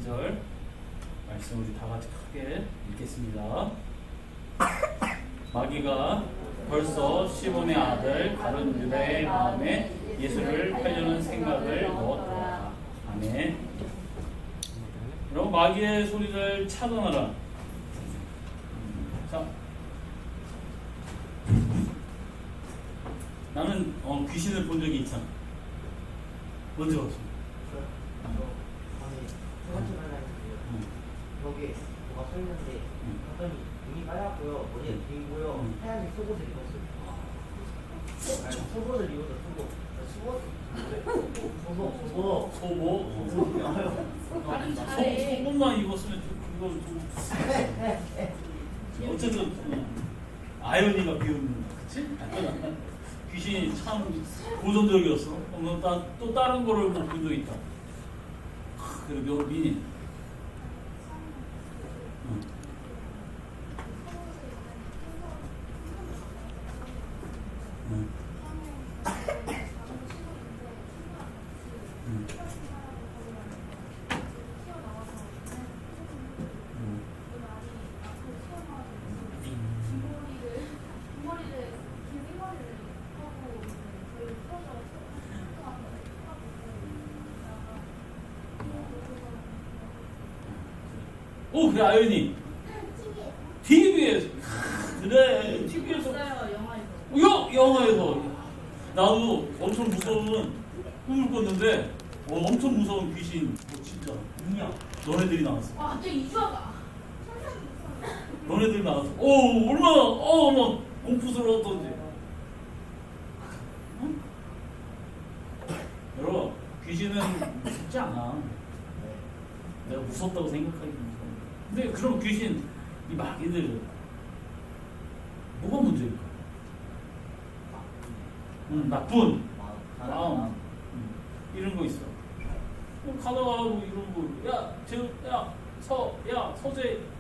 20절 말씀 우리 다 같이 크게 읽겠습니다. 마귀가 벌써 시몬의 아들 가룟 유다의 마음에 예수를 팔려는 생각을 넣었더라. 아멘. 여러분, 마귀의 소리를 차단하라. 자, 나는 귀신을 본 적이 있잖아. 언제 봤어? 거기에 뭐가 서 있는데 봤더니 눈이 빨갛고요, 머리에 길고요, 하얀색 속옷을 입었어요. 아니, 속옷을 입어서 속옷만 입었으면 그거 좀 어쨌든 아이러니가 비웃는 거야, 그치? 귀신이 참 고전적이었어. 또 다른 거를 본 적이 있다. 그리고 미니. 오, 그래, 아연이. TV에서. 그래, TV에서. 영화에서. 나도 엄청 무서운 꿈을 꿨는데, 엄청 무서운 귀신, 진짜. 너네들이 나왔어. 아, 갑자기 이주하다. 너네들이 나왔어. 얼마나 공포스러웠던지. 응? 여러분, 귀신은 무섭지 않아. 내가 무섭다고 생각하기 무서워. 근데 그럼 귀신, 이 마귀들 뭐가 문제일까? 나쁜 마음, 이런 거 있어. 가다가 뭐 이런 거,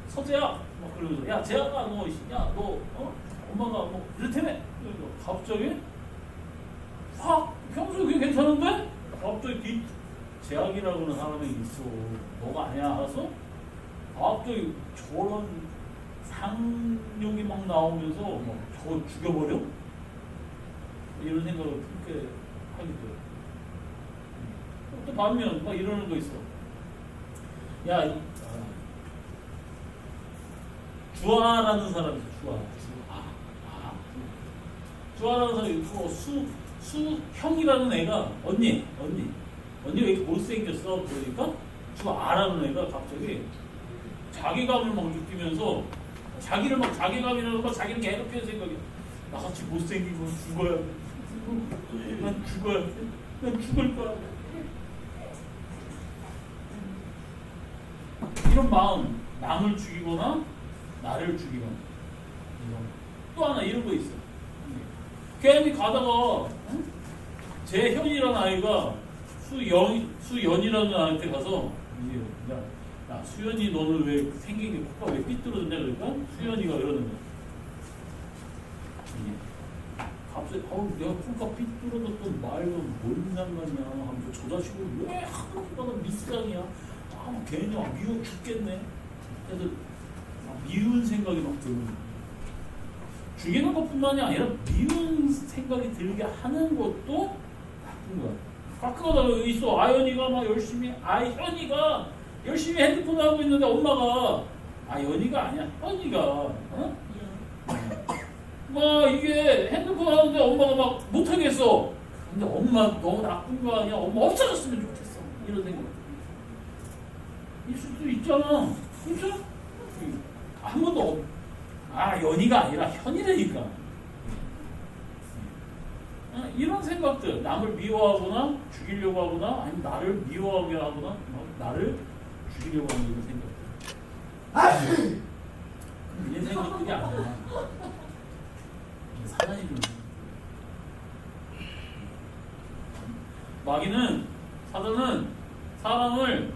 서재야, 막 그러면서, 야, 재아가 너, 엄마가 뭐 이렇다며. 갑자기 확 평소에 괜찮은데 갑자기 재학이라고는 사람이 있어. 너가 아니야, 알았어? 갑자기 저런 상용이 막 나오면서 막 저 죽여버려? 이런 생각을 그렇게 하게 돼. 또 반면 막 이러는 거 있어. 주아라는 사람이 있어. 주아라는 사람이 있고 수형이라는 애가 언니 왜 이렇게 못생겼어? 그러니까 주아라는 애가 갑자기 자괴감을 막 느끼면서 자기를 막 자괴감이라고 막 자기를 괴롭히는 생각이, 나같이 못생긴 건 죽어야 돼. 난 죽어야 돼. 난 죽을 거야. 이런 마음, 남을 죽이거나 나를 죽이거나. 또 하나 이런 거 있어. 괜히 가다가 재현이라는 아이가 수연이라는 아이한테 가서, 야, 수연이 너는 왜 생긴 게 코가 왜 삐뚤어졌냐 그러니까 수연이가 이러는 거야. 갑자기 내가 코가 삐뚤어졌던 말은 뭔 상관이야 하면서 저 자식은 왜 하나보다 미스강이야. 괜히 미워 죽겠네. 그래서 미운 생각이 막 드는 거야. 죽이는 것뿐만이 아니라 미운 생각이 들게 하는 것도 나쁜 거야. 가끔가다 있어. 아연이가 열심히 핸드폰 하고 있는데 엄마가, 연이가 아니야, 현이가, 이게 핸드폰 하는데 엄마가 막 못하겠어. 근데 엄마 너무 나쁜 거 아니야? 엄마 없어졌으면 좋겠어. 이런 생각 있을 수도 있잖아. 그렇죠? 한 번도 연이가 아니라 현이라니까. 이런 생각들, 남을 미워하거나 죽이려고 하거나, 아니면 나를 미워하게 하거나, 나를 죽이려고 하는 이런 생각들. 이런 생각들이 아니야. 사단이 좀. 사단은 사람을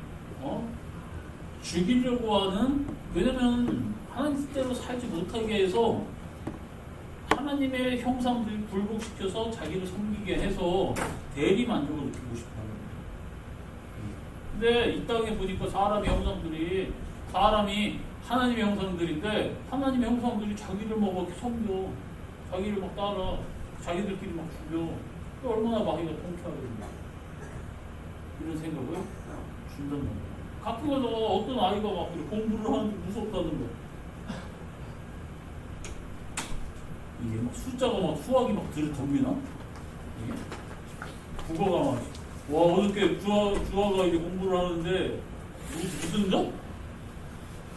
죽이려고 하는, 왜냐면 하나님 뜻대로 살지 못하게 해서 하나님의 형상을 굴복시켜서 자기를 섬기게 해서 대리 만족을 느끼고 싶어 하는 거예요. 근데 이 땅에 보니까 사람의 형상들이 하나님의 형상들인데 하나님의 형상들이 자기를 막 이렇게 섬겨, 자기를 막 따라, 자기들끼리 막 죽여. 얼마나 마귀가 통쾌하겠냐. 이런 생각을 준단 말이야. 가끔가다 어떤 아이가 막 공부를 하는데 무섭다는 거. 이게 막 숫자가 막 수학이 막 덤비나? 이게 국어가 막 와 어저께 주아가 이제 공부를 하는데 무슨 적?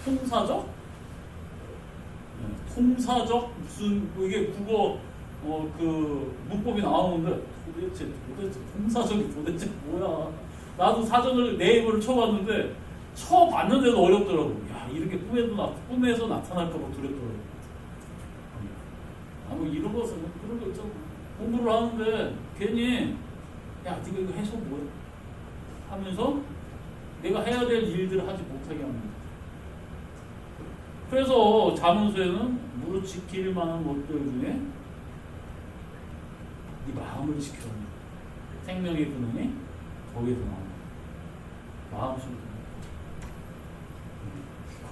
통사적? 네, 통사적 무슨 이게 국어 그 문법이 나오는데 도대체 통사적이 도대체 뭐야? 나도 사전을 네이버를 쳐봤는데 쳐봤는데도 어렵더라고. 야 이렇게 꿈에서 나타날까봐 두렵더라고. 뭐 이런 것은 그런 거 있잖아. 공부를 하는데 괜히 야 네가 이거 해서 뭐야? 하면서 내가 해야 될 일들을 하지 못하게 합니다. 그래서 자문서에는 무릇 지킬 만한 것들 중에 네 마음을 지켜라. 생명의 근원이 거기에서 나옵니다. 마음 속에.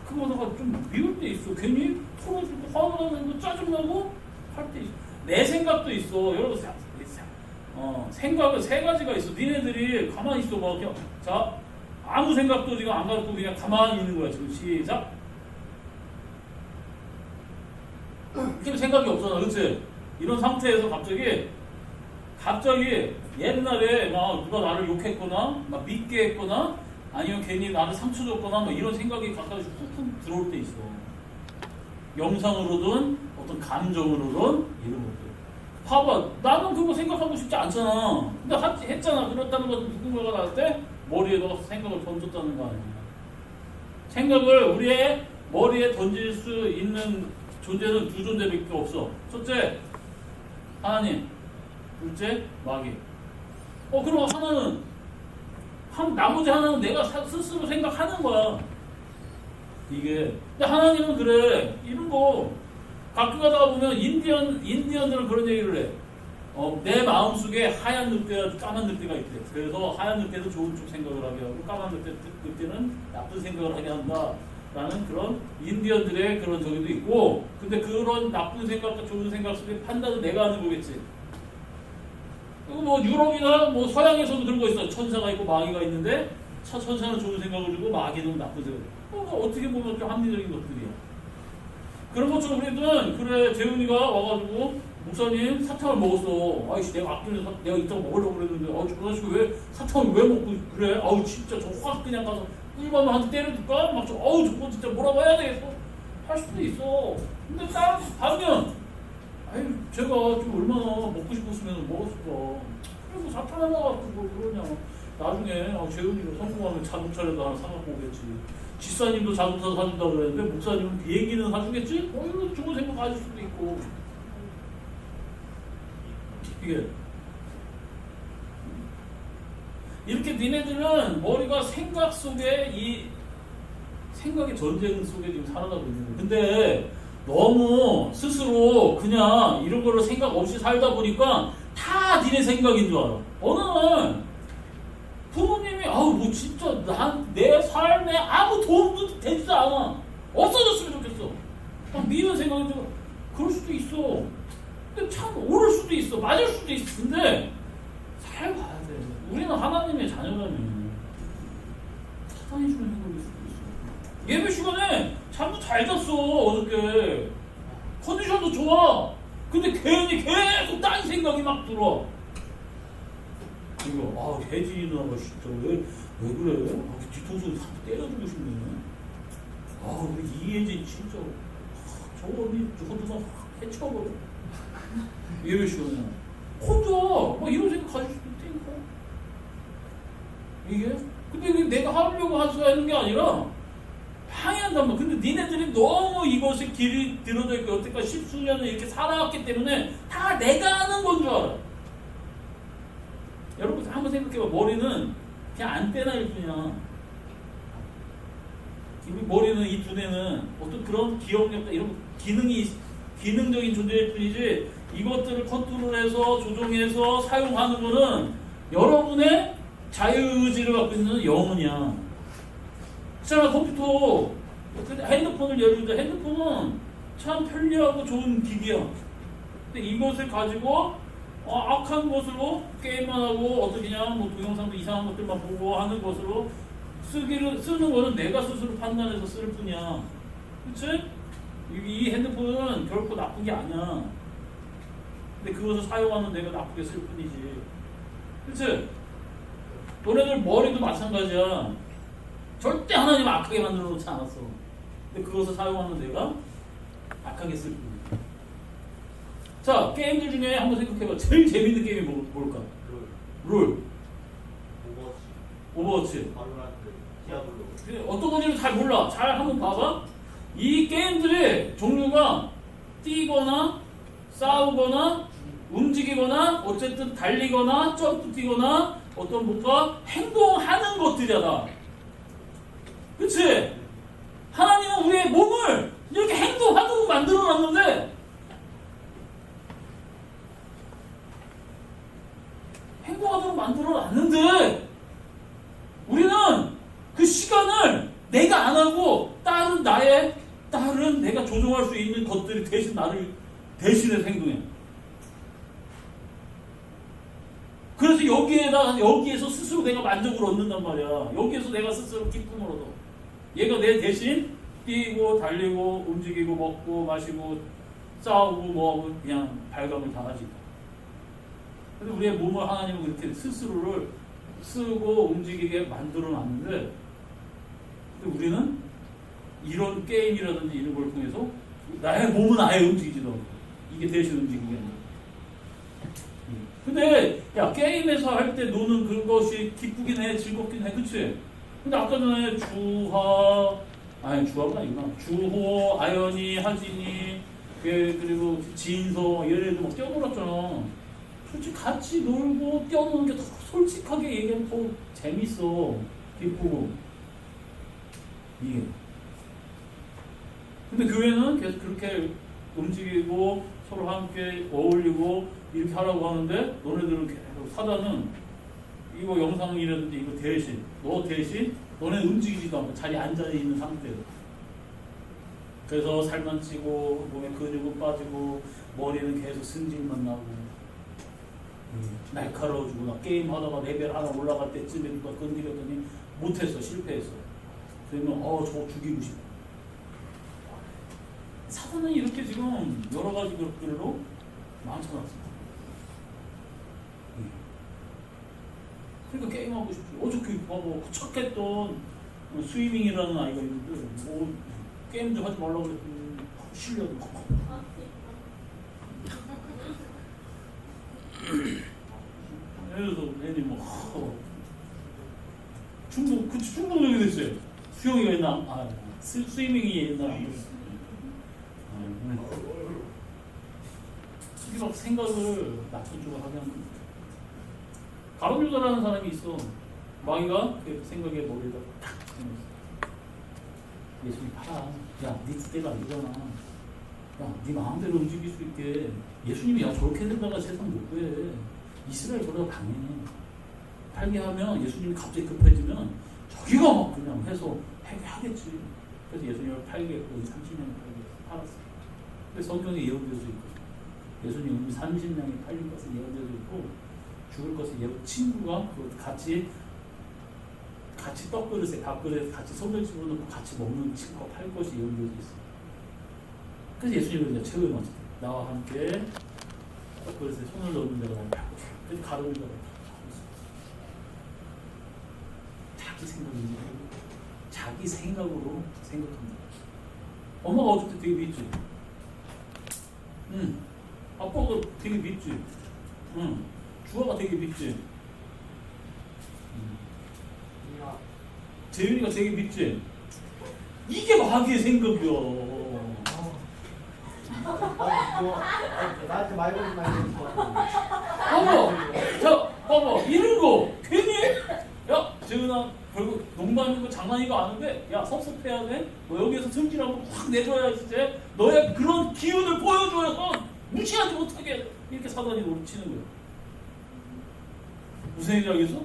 그거다가 좀 미울 때 있어. 괜히 털어주고 화가 나고 짜증나고 할 때 있어. 내 생각도 있어. 여러분 생각은 세 가지가 있어. 니네들이 가만히 있어 봐. 그냥 자 아무 생각도 지금 안 갖고 그냥 가만히 있는 거야. 지금 시작. 지금 생각이 없잖아, 그렇지? 이런 상태에서 갑자기 옛날에 막 누가 나를 욕했거나 막 믿게 했거나 아니면 괜히 나를 상처 줬거나 막 이런 생각이 가끔씩 훅훅 들어올 때 있어. 영상으로든 어떤 감정으로든 이런 것들. 봐봐, 나는 그거 생각하고 싶지 않잖아. 근데 했잖아. 그렇다는 것은 누군가가 나올 때 머리에 넣어서 생각을 던졌다는 거 아니야. 생각을 우리의 머리에 던질 수 있는 존재는 두 존재밖에 없어. 첫째, 하나님. 둘째, 마귀. 그럼 나머지 하나는 내가 스스로 생각하는 거야. 이게. 근데 하나님은 그래. 이런 거. 가끔 가다가 보면 인디언들은 그런 얘기를 해. 내 마음속에 하얀 늑대와 까만 늑대가 있대. 그래서 하얀 늑대는 좋은 쪽 생각을 하게 하고 까만 늑대는 나쁜 생각을 하게 한다. 라는 그런 인디언들의 그런 저기도 있고, 근데 그런 나쁜 생각과 좋은 생각 속에 판단은 내가 하는 거겠지. 그리고 뭐 유럽이나 뭐 서양에서도 그런 거 있어. 천사가 있고 마귀가 있는데 천사는 좋은 생각을 주고 마귀는 나쁜 생각. 어떻게 보면 좀 합리적인 것들이야. 그런 것처럼 우리는 그래 재훈이가 와가지고 목사님 사탕을 먹었어. 아이씨 내가 아끼는 내가 이따가 먹으려고 그랬는데 저 자식 왜 사탕을 왜 먹고 그래? 아우 진짜 저 확 그냥 가서 꿀밤을 한 대 때려줄까? 막 저거 진짜 뭐라고 해야 되겠어? 할 수도 있어. 근데 딱 반면 아유 제가 좀 얼마나 먹고 싶었으면 먹었을까. 그래서 사탕 하나 갖고 그러냐. 나중에 재훈이가 성공하면 자동차라도 하나 사갖고 오겠지. 집사님도 자동차 사준다고 그랬는데 목사님은 비행기는 사주겠지? 이거 좋은 생각 가질 수도 있고. 이게 이렇게 니네들은 머리가 생각 속에 이 생각의 전쟁 속에 지금 살아가고 있는 거예요. 근데 너무 스스로 그냥 이런 걸로 생각 없이 살다 보니까 다 니네 생각인 줄 알아. 어느 날 부모님이 뭐 진짜 내 삶에 아무 도움도 되지도 않아. 없어졌으면 좋겠어. 딱 미운 생각이 들어. 그럴 수도 있어. 근데 참 옳을 수도 있어. 맞을 수도 있어. 근데 잘 봐야 돼. 우리는 하나님의 자녀라면 사탄이 주는 생각일 수도 있어. 예배 시간에 잠도 잘 잤어. 어저께 컨디션도 좋아. 근데 괜히 계속 딴 생각이 막 들어. 이거 혜진이 누나가 진짜 왜 그래? 뒤통수 때려주고 싶네. 우리 이혜진 진짜 저 언니 저 누나 확 해쳐버려. 예배 시간에 혼자 막 이런 생각 가질 수도 있다니까. 이게 근데 이게 내가 하려고 하는 게 아니라 방해한단 말이야. 근데 니네들이 너무 이것에 길이 들어져 있고 여태까지 십수년을 이렇게 살아왔기 때문에 다 내가 하는 건 줄 알아. 여러분 한번 생각해봐. 머리는 그냥 안테나일 뿐이야. 우리 머리는 이 두뇌는 어떤 그런 기억력 이런 기능적인 존재일 뿐이지 이것들을 컨트롤해서 조종해서 사용하는 거는 여러분의 자유의지를 갖고 있는 영혼이야. 그렇잖아. 컴퓨터, 핸드폰을 예를 들어 핸드폰은 참 편리하고 좋은 기기야. 근데 이것을 가지고 악한 것으로 게임만 하고 어떻게 그냥 뭐 동영상도 이상한 것들만 보고 하는 것으로 쓰는 거는 내가 스스로 판단해서 쓸 뿐이야. 그치? 이 핸드폰은 결코 나쁜 게 아니야. 근데 그것을 사용하는 내가 나쁘게 쓸 뿐이지. 그치? 너네들 머리도 마찬가지야. 절대 하나님 악하게 만들어 놓지 않았어. 근데 그것을 사용하는 내가 악하게 쓸 뿐이야. 자, 게임들 중에 한번 생각해봐. 제일 재밌는 게임이 뭘까? 롤. 오버워치. 바로란트. 디아블로. 어떤 건지는 잘 몰라. 잘 한번 봐봐. 이 게임들의 종류가 뛰거나 싸우거나 움직이거나 어쨌든 달리거나 점프 뛰거나 어떤 뭔가 행동하는 것들이야. 그치? 하나님은 우리의 몸을 이렇게 행동하도록 만들어놨는데 행동하도록 만들어놨는데 우리는 그 시간을 내가 안 하고 다른 내가 조종할 수 있는 것들이 대신 나를 대신해서 행동해. 그래서 여기에서 스스로 내가 만족을 얻는단 말이야. 여기에서 내가 스스로 기쁨을 얻어. 얘가 내 대신 뛰고 달리고 움직이고 먹고 마시고 싸우고 뭐 그냥 발감을 다 하지. 근데 우리의 몸을 하나님은 그렇게 스스로를 쓰고 움직이게 만들어 놨는데 근데 우리는 이런 게임이라든지 이런 걸 통해서 나의 몸은 아예 움직이지도 않고 이게 대신 움직이게 아니야. 근데 야 게임에서 할 때 노는 그것이 기쁘긴 해 즐겁긴 해 그치? 근데 아까 전에 주하가 아니구나 주호, 아연이, 하진이 그리고 진서 얘네들 막 뛰어놀았잖아. 솔직히 같이 놀고 뛰어노는 게 더 솔직하게 얘기하면 더 재밌어 기쁘고 이게. 근데 교회는 계속 그렇게 움직이고 서로 함께 어울리고 이렇게 하라고 하는데 너네들은 계속 사단은 이거 영상이라든지 이거 대신 너네 움직이지도 않고 자리에 앉아있는 상태로 그래서 살만 찌고 몸에 근육은 빠지고 머리는 계속 승질만 나고 날카로워지고 나 게임 하다가 레벨 하나 올라갈 때쯤에 누가 건드렸더니 못했어 실패했어. 그러면 저거 죽이고 싶어. 사단은 이렇게 지금 여러 가지 것들로 망쳐놨어. 그러니까 게임하고 싶지. 어저께 봐봐 착했던 스위밍이라는 아이가 있는데 뭐 게임 좀 하지 말라고 그랬더니 실력이 그래서 애들이 뭐 중독적이 됐어요. 수영이가 있나? 스위밍이 있나? 이게 막 생각을 나쁜 쪽으로 하게 하는 거야. 가론유다라는 사람이 있어. 마귀가 그 생각에 머리에다 탁 해놨어. 예수님 봐라. 야, 네 뜻대로 아니잖아. 야, 네 마음대로 움직일 수 있게. 예수님이 저렇게 된다가 세상 못 구해. 이스라엘 보다 강해. 팔게 하면 예수님이 갑자기 급해지면 저기가 막 그냥 해서 하겠지. 그래서 예수님을 팔겠고 30년을 팔았어. 근데 성경에 예언되어져 있고 예수님은 30명이 팔린 것을 예언되어져 있고 죽을 것을 친구가 같이 떡그릇에 밥그릇에 같이 손을 집어넣고 같이 먹는 친구가 팔 것이 예언되어져 있어. 그래서 예수님은 이제 최후의 맞을 때 나와 함께 떡그릇에 손을 넣는 데가 나를 팔 것이야. 그래서 가로를 잡아 자기 생각인지 자기 생각으로 생각합니다. 엄마가 어저께 되게 믿지? 응. 아빠가 되게 믿지? 응. 주아가 되게 믿지? 재윤이가 되게 믿지? 이게 마귀의 생각이야. 나한테 말 걸지 말고 봐봐 이런 거 괜히 야 재윤아 결국 농구하는 거 장난인 거 아는데 야 섭섭해야 돼? 뭐 여기에서 승질하고 확 내줘야지 이제 너의 그런 기운을 보여줘서 무시하지 못하게 이렇게 사단이 노리치는 거야. 무슨 얘기를 하겠어?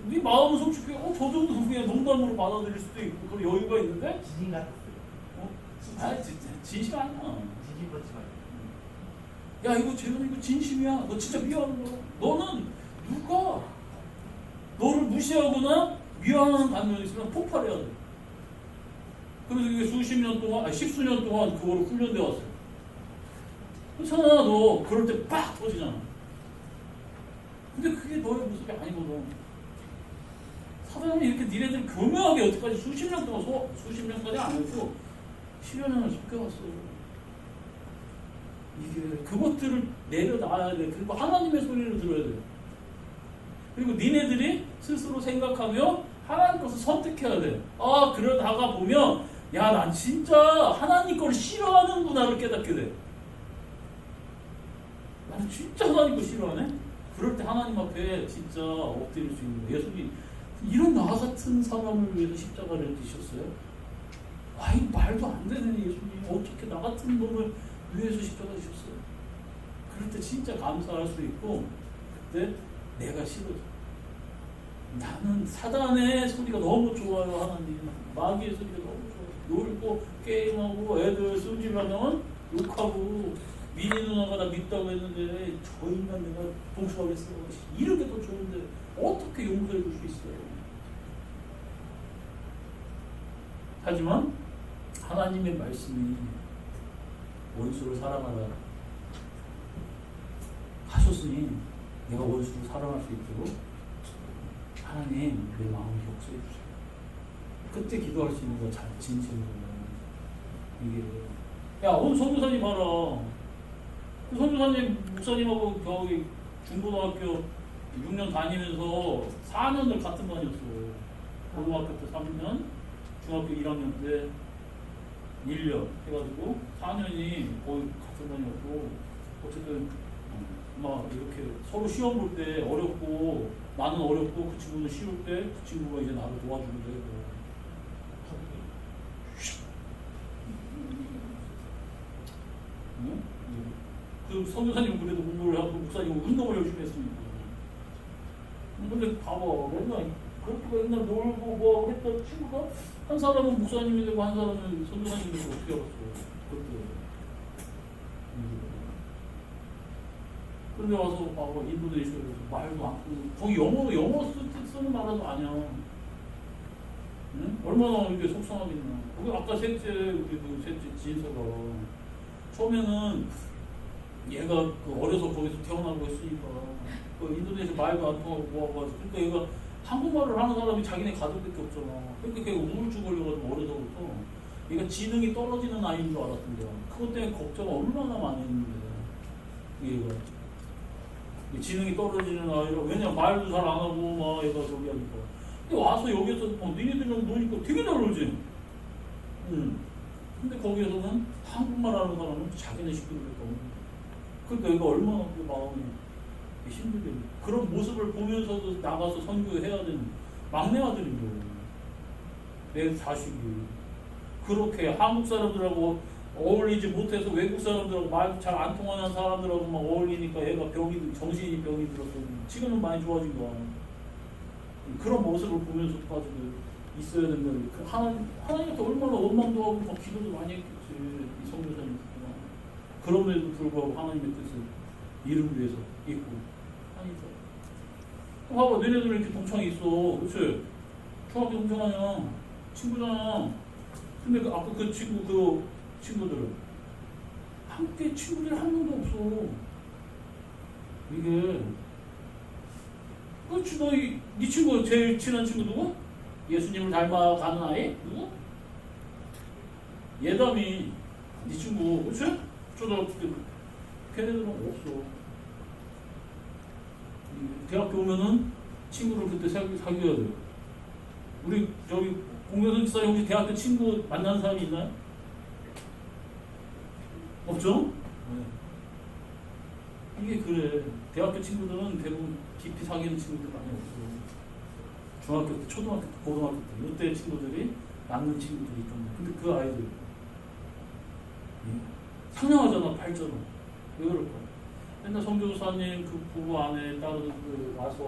네 마음은 솔직히 저 정도 그냥 농담으로 받아들일 수도 있고 그런 여유가 있는데 지진 같았어요. 진짜 진심 아니야. 지진 같지만. 야 이거 재현 이거 진심이야. 너 진짜 미워하는 거야. 너는 누가 너를 무시하거나 미워하는 감정이 있으면 폭발해야 돼. 그래서 이게 수십 년 동안, 십수년 동안 그거를 훈련돼 왔어요. 그렇잖아, 너 그럴 때 빡 터지잖아. 근데 그게 너의 모습이 아니거든. 사단이 이렇게 니네들 교묘하게 여태까지 수십 년 동안 수십 년까지 안 했고 10여 년을 속여왔어. 이게 그것들을 내려놔야 돼. 그리고 하나님의 소리를 들어야 돼. 그리고 니네들이 스스로 생각하며 하나님 것을 선택해야 돼. 그러다가 보면 야, 난 진짜 하나님 걸 싫어하는구나를 깨닫게 돼. 나는 진짜 하나님 걸 싫어하네? 그럴 때 하나님 앞에 진짜 엎드릴 수 있는 거예요. 예수님 이런 나 같은 사람을 위해서 십자가를 지셨어요? 이거 말도 안 되네. 예수님 어떻게 나 같은 놈을 위해서 십자가 지셨어요? 그럴 때 진짜 감사할 수 있고 그때 내가 싫어져. 나는 사단의 소리가 너무 좋아요. 하나님 마귀의 소리가 너무 좋아요. 놀고 게임하고 애들 승질하면 욕하고 미니 누나가 나 믿다고 했는데 저 인간 내가 봉수하겠어. 이런 게 더 좋은데 어떻게 용서해 줄 수 있어요? 하지만 하나님의 말씀이 원수를 사랑하라 하셨으니 내가 원수를 사랑할 수 있도록 하나님 내 마음을 역사해 주세요. 그때 기도할 수 있는 거 잘 진심으로. 이게 오늘 선교사님 봐라. 그 선교사님 목사님하고 저기 중고등학교 6년 다니면서 4년을 같은 반이었어. 고등학교 때 3년, 중학교 1학년 때 1년 해가지고 4년이 거의 같은 반이었고 어쨌든 막 이렇게 서로 시험 볼 때 어렵고 나는 어렵고 그 친구는 쉬울 때 그 친구가 이제 나를 도와주기도 하고. 응? 그 선교사님은 그래도 공부를 하고 목사님은 운동을 열심히 했으니까. 근데 봐봐, 맨날 그렇게 맨날 놀고 뭐 했던 친구가 한 사람은 목사님이 되고 한 사람은 선교사님이 되고 어떻게 알았어? 그때. 근데 와서 봐봐, 인도네시아에서 말도 안 쓰고 거기 영어 쓰는 나라도 아니야. 응? 얼마나 이게 속상하겠냐. 거기 아까 셋째 우리 그 셋째 지인사가 처음에는 얘가 그 어려서 거기서 태어나고 했으니까 그 인도네시아 말도 안 통하고 뭐하고 그러니까 얘가 한국말을 하는 사람이 자기네 가족밖에 없잖아. 그러니까 걔가 우울증 걸려가지고 어려서부터 얘가 지능이 떨어지는 아이인 줄 알았던 거야. 그것 때문에 걱정 얼마나 많이 했는데 얘가 지능이 떨어지는 아이라. 왜냐 말도 잘 안 하고 막 얘가 저기 하니까. 근데 와서 여기서 니네들이랑 노니까 되게 잘 놀지. 근데 거기에서는 한국말 하는 사람은 자기네 시키니까. 그러니까 얘가 얼마나 그 마음이 힘들게. 그런 모습을 보면서도 나가서 선교해야 되는 막내 아들인 거예요. 내 자식이. 그렇게 한국 사람들하고 어울리지 못해서 외국 사람들하고 말 잘 안 통하는 사람들하고 막 어울리니까 얘가 정신이 병이 들었어. 지금은 많이 좋아진 거야. 그런 모습을 보면서까지 있어야 된다는 게 하나님한테 얼마나 원망도 하고 막 기도도 많이 했겠지. 이 선교사님 그럼에도 불구하고 하나님의 뜻을 이루기 위해서 있고 하니까. 봐봐, 너네들은 이렇게 동창이 있어. 그치? 중학교 동창 아니야. 친구잖아. 근데 아까 그 친구들은 함께 친구들이 한 명도 없어. 이게 그렇지. 네 친구 제일 친한 친구 누구? 예수님을 닮아가는 아이? 누구? 예담이 네 친구. 그렇지? 초등학교 때 걔네들은 없어. 대학교 오면은 친구를 그때 사귀어야 돼. 우리 저기 공교선 집사님 혹시 대학교 친구 만나는 사람이 있나요? 없죠? 네. 이게 그래. 대학교 친구들은 대부분 깊이 사귀는 친구들 많이 없어. 중학교 때, 초등학교 때, 고등학교 때 이때 친구들이 남는 친구들이 있단 말이야. 근데 그 아이들 상냥하잖아, 밝잖아. 왜 그럴까? 맨날 성교사님 그 부부 안에 따로 그 와서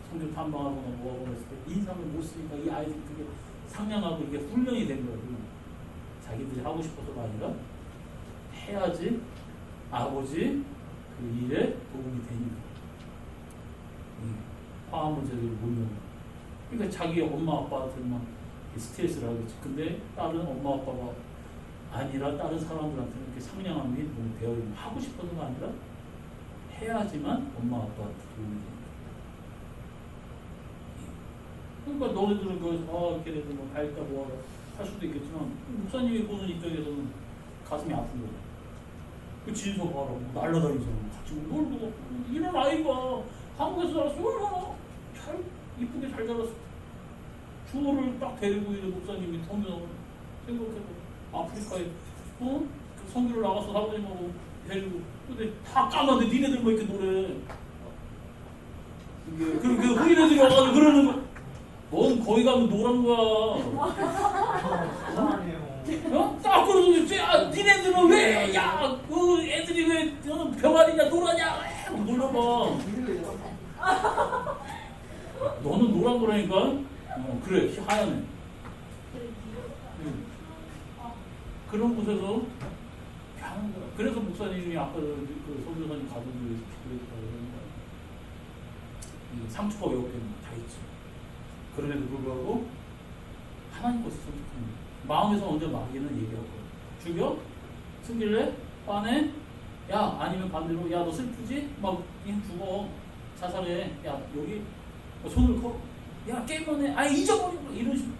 성교 탐방하거나 뭐하거나 했을 때 인상을 못 쓰니까 이 아이들이 그게 상냥하고 이게 훈련이 된 거예요. 자기들이 하고 싶어서가 아니라 해야지 아버지 그 일에 도움이 되니까. 화학 문제를 못 넘어. 그러니까 자기 엄마 아빠한테만 스트레스를 하겠지. 근데 다른 엄마 아빠가 아니라 다른 사람들한테는 이렇게 상냥함이 너무 배어있는, 하고 싶어서가 아니라 해야지만 엄마 아빠한테 도움이 됩니다. 그러니까 너희들은 그 걔네들 뭐 밝다 뭐하라 할 수도 있겠지만 목사님이 보는 입장에서는 가슴이 아픈 거죠. 그 진서 봐라, 뭐 날라다니잖아. 같이 놀고 이런 아이가 한국에서 자랐어. 얼마나 잘 이쁘게 잘 자랐어. 주어를 딱 데리고 있는 목사님이 통역을 생각해봐. 아프리카에 그 선교를 나가서 아버님하고 데리고, 근데 다 까만데 니네들 뭐 이렇게 노래. 이게 그 흑인애들이 와가지고 그러는 거. 넌 거기 가면 노란 거야. 어? 딱 그러고 야 니네들은 왜? 야 그 애들이 왜 병아리냐 노라냐? 놀러봐. 너는 노란 거라니까. 그래 하얀애. 그런 곳에서 하는 거야. 그래서 목사님이 아까 그 선교사님 가족을 위해서 기도했다고 그러는 거야. 상처가 왜 없겠냐? 다 있지. 그럼에도 불구하고 하나님 것을 선택합니다. 마음에서 언제 마귀는 얘기할 거야. 죽여? 숨길래? 빠네? 야 아니면 반대로 야 너 슬프지? 막 그냥 죽어. 자살해. 야 여기 손을 커. 야 게임만 해. 아 잊어버려. 이런 식으로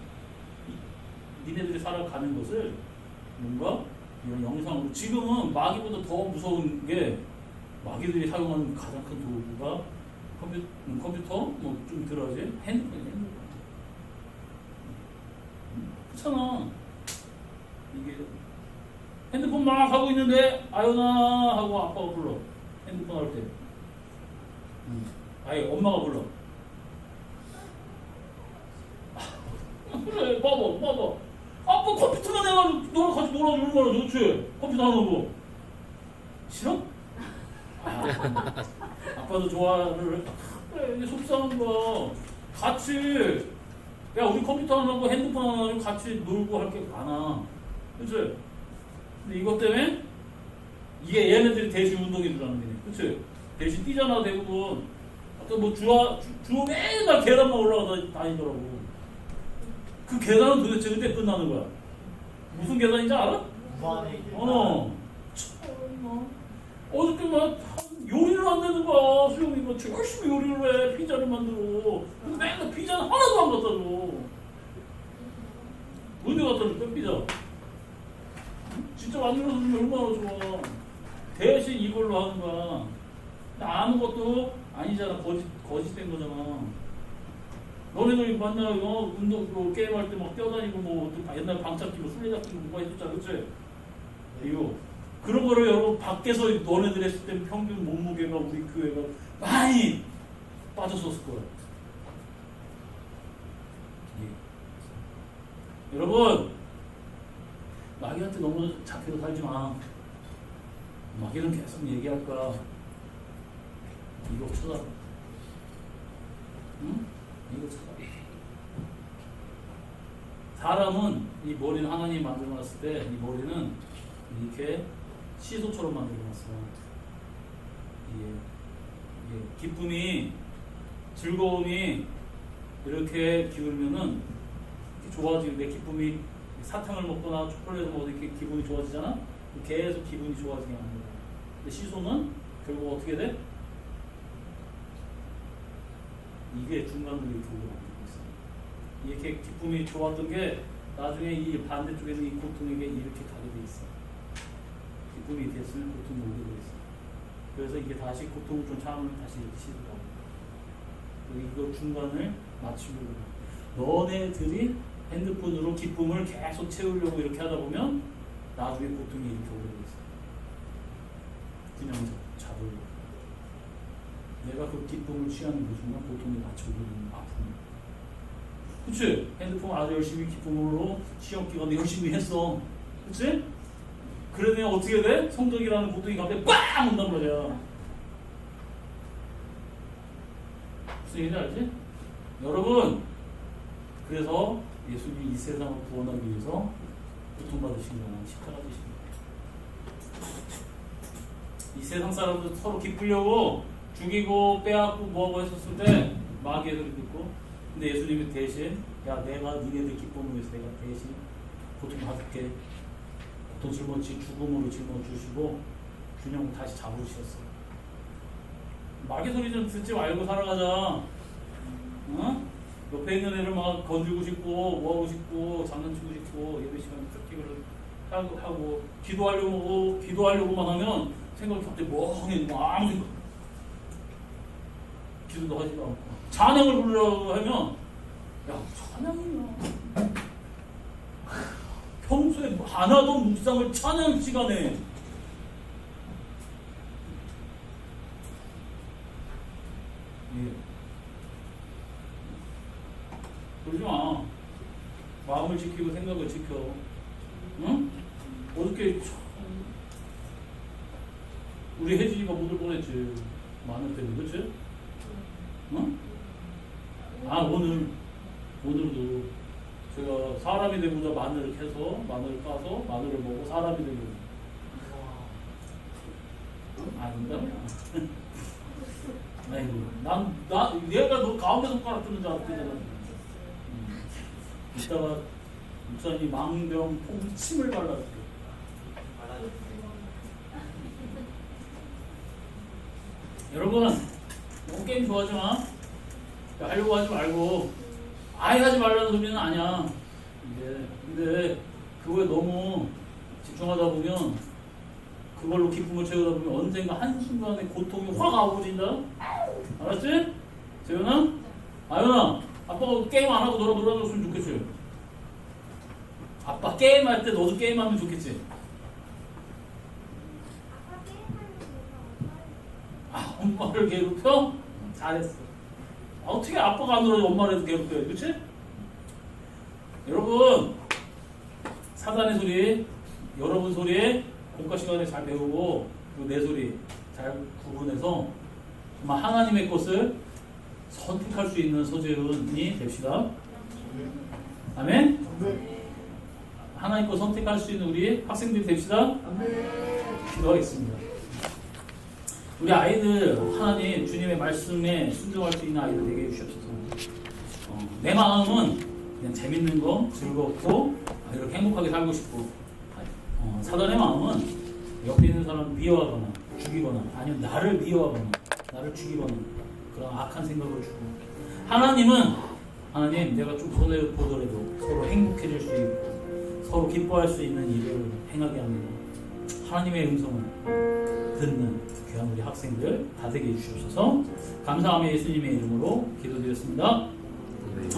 니네들이 살아가는 것을 뭔가 이런 영상으로, 지금은 마귀보다 더 무서운 게 마귀들이 사용하는 가장 큰 도구가 컴퓨터 뭐 좀 들어야지 핸드폰. 그렇잖아. 이게 핸드폰 막 하고 있는데 아연아 하고 아빠가 불러. 핸드폰 할 때 아예 엄마가 불러. 그래 봐봐 아빠 컴퓨터만 해가지고 너랑 같이 놀아주면 얼마나 좋지. 컴퓨터 하는 거 싫어? 아빠도 좋아를. 그래 이게 속상한 거야. 같이 야 우리 컴퓨터 하나 하고 핸드폰 하나 하고 같이 놀고 할 게 많아. 그치? 근데 이것 때문에 이게 얘네들이 대신 운동이더라는 게, 그치? 대신 뛰잖아 대부분. 아까 뭐 주어 맨날 계단만 올라가다 다니더라고. 그 계단은 도대체 그때 끝나는 거야. 무슨 계단인지 알아? 어저께 막 요리를 안 되는 거야. 수영이 뭐 열심히 요리를 해. 피자를 만들어. 근데 맨날 피자는 하나도 안 갖다 줘. 언제 갖다 줄까 피자? 진짜 만들어서 주면 얼마나 좋아. 대신 이걸로 하는 거야. 아무것도 아니잖아. 거짓된 거잖아. 너네들 만나 운동 게임할 때 막 뛰어다니고 뭐 옛날 방잡기 뭐 술래잡기 뭐가 있었잖아. 그치? 이거 그런 거를 여러분 밖에서 너네들 했을 때 평균 몸무게가 우리 교회가 많이 빠졌었을 거야. 예. 여러분 마귀한테 너무 잡혀서 살지 마. 마귀는 계속 얘기할 거야. 이거 쳐다봐. 응? 이거 쳐다봐. 사람은 이 머리는 하나님이 만들어놨을 때 이 머리는 이렇게 시소처럼 만들어놨어. 이게 기쁨이, 즐거움이 이렇게 기울면은 이렇게 좋아지고, 내 기쁨이 사탕을 먹거나 초콜릿을 먹어도 이렇게 기분이 좋아지잖아? 계속 기분이 좋아지게 하는 거야. 근데 시소는 결국 어떻게 돼? 이게 중간으로 이렇게 올라가고 있어. 이렇게 기쁨이 좋았던 게 나중에 이 반대쪽에는 이 고통에게 이렇게 가게 돼 있어. 기쁨이 됐으면 고통이 오게 돼 있어. 그래서 이게 다시 고통을 좀 참으면 다시 이렇게 시도하고. 이거 중간을 맞추려고. 너네들이 핸드폰으로 기쁨을 계속 채우려고 이렇게 하다 보면 나중에 고통이 이렇게 오게 돼 있어. 그냥 잡으려고. 내가 그 기쁨을 취하는 그 순간 고통이 같이 오게 되는 아픔. 그치? 핸드폰 아주 열심히 기쁨으로 시험 기간에 열심히 했어. 그치? 그러면 어떻게 돼? 성적이라는 고통이 갑자기 빵 온단 말이야. 무슨 얘기인지 알지? 여러분, 그래서 예수님이 이 세상을 구원하기 위해서 고통받으신 거는 십자가 지신 거예요. 이 세상 사람들 서로 기쁘려고 죽이고 빼앗고 뭐하고 했었을 때 마귀의 소리 듣고, 근데 예수님이 대신 야 내가 니네들 기쁨을 위해서 내가 대신 고통받을게, 고통 짊어지 죽음으로 짊어주시고 균형 다시 잡으셨어. 마귀 소리 좀 듣지 말고 살아가자. 어? 옆에 있는 애를 막 건들고 싶고 뭐하고 싶고 장난치고 싶고 예배 시간에 쫓기기를 하고 기도하려고만 하면 생각이 갑자기 멍해. 아무 생각, 기도도 하지도 않고 찬양을 부르려고 하면 야 찬양이야. 평소에 안 하던 묵상을 찬양 시간에 그러지 마. 마음을 지키고 생각을 지켜. 응? 어저께 우리 혜진이가 못 올 뻔했지. 마늘 때문에, 그치? 응? 아 오늘도 제가 사람이 되고자 마늘을 캐서 마늘을 까서 마늘을 먹고 사람이 되고. 아 농담이야. 아이고 내가 너 가운데 손가락 뜨는 줄 알았잖아. 이따가 목사님 망병 폼침을 발라줄게. 여러분 너무 게임 좋아하지 마. 하려고 하지 말고 아예 하지 말라는 소리는 아니야. 근데 그거에 너무 집중하다 보면 그걸로 기쁨을 채우다 보면 언젠가 한순간에 고통이 확 아우진다. 알았지? 재현아? 아연아, 아빠가 게임 안 하고 너랑 놀아줬으면 좋겠지? 아빠 게임할 때 너도 게임하면 좋겠지? 아, 엄마를 괴롭혀? 잘했어. 아, 어떻게 아빠가 안 놀아줘 엄마를 해도 괴롭혀요, 그치? 여러분, 사단의 소리, 여러분 소리 공과 시간에 잘 배우고 그리고 내 소리 잘 구분해서 정말 하나님의 것을 선택할 수 있는 서재은이 됩시다. 아멘? 하나님 것 선택할 수 있는 우리 학생들이 됩시다. 기도하겠습니다. 우리 아이들 하나님 주님의 말씀에 순종할 수 있는 아이들 되게 해주시옵소서. 내 마음은 그냥 재밌는 거 즐겁고 이렇게 행복하게 살고 싶고, 사단의 마음은 옆에 있는 사람을 미워하거나 죽이거나 아니면 나를 미워하거나 나를 죽이거나 그런 악한 생각을 주고, 하나님 내가 좀 손해 보더라도 서로 행복해질 수 있고 서로 기뻐할 수 있는 일을 행하게 합니다. 하나님의 음성을 듣는 귀한 우리 학생들 다 되게 해주시옵소서. 감사하며 예수님의 이름으로 기도드렸습니다. 아멘.